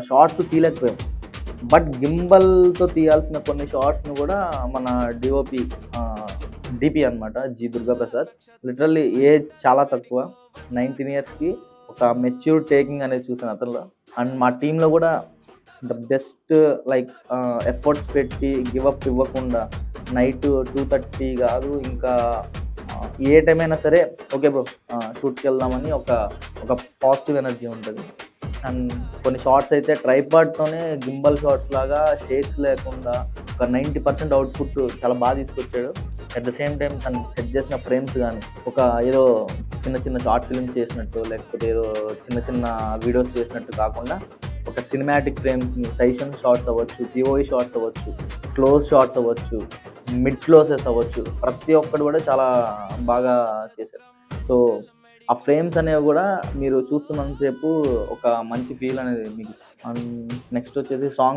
Shorts తీయలేకపోయాం. But గింబల్‌తో తీయాల్సిన కొన్ని షార్ట్స్‌ని గూడా మన డీఓపీ డీపీ అనమాట. జి. దుర్గాప్రసాద్. లిటరల్లీ ఏజ్ చాలా తక్కువ. 19 ఇయర్స్‌కి ఒక మెచ్యూర్ టేకింగ్ అనేది చూసాను అతనిలో. అండ్ మా టీమ్‌లో గూడా ద బెస్ట్ లైక్ ఎఫర్ట్స్ పెట్టి గివ్ అప్ ఇవ్వకుండా నైట్ 2:30 గాదు ఇంకా ఏ టైం అయినా సరే ఓకే బ్రో షూట్‌కెళ్దామని ఒక పాజిటివ్ ఎనర్జీ ఉంటది. అండ్ కొన్ని షాట్స్ అయితే ట్రైపాడ్‌తోనే గింబల్ షాట్స్ లాగా షేక్స్ లేకుండా ఒక 90% అవుట్‌పుట్ చాలా బాగా తీసుకొచ్చాడు. అట్ ద సేమ్ టైమ్ తను సెట్ చేసిన ఫ్రేమ్స్ గానీ, ఒక ఏదో చిన్న షార్ట్ ఫిల్మ్స్ చేసినట్టు, లేకపోతే ఏదో చిన్న వీడియోస్ చేసినట్టు కాకుండా, ఒక సినిమాటిక్ ఫ్రేమ్స్‌ని సైషన్ షాట్స్ అవ్వచ్చు, పిఓవి షాట్స్ అవ్వచ్చు, క్లోజ్ షాట్స్ అవ్వచ్చు, మిడ్ క్లోజెస్ అవ్వచ్చు, ప్రతి ఒక్కటి కూడా చాలా బాగా చేశారు. సో ఆ ఫ్రేమ్స్ అనేవి గూడా మీరు చూస్తున్నంత సేపు ఒక మంచి ఫీల్ అనేది మీకు. అండ్ నెక్స్ట్ వచ్చేసి సాంగ్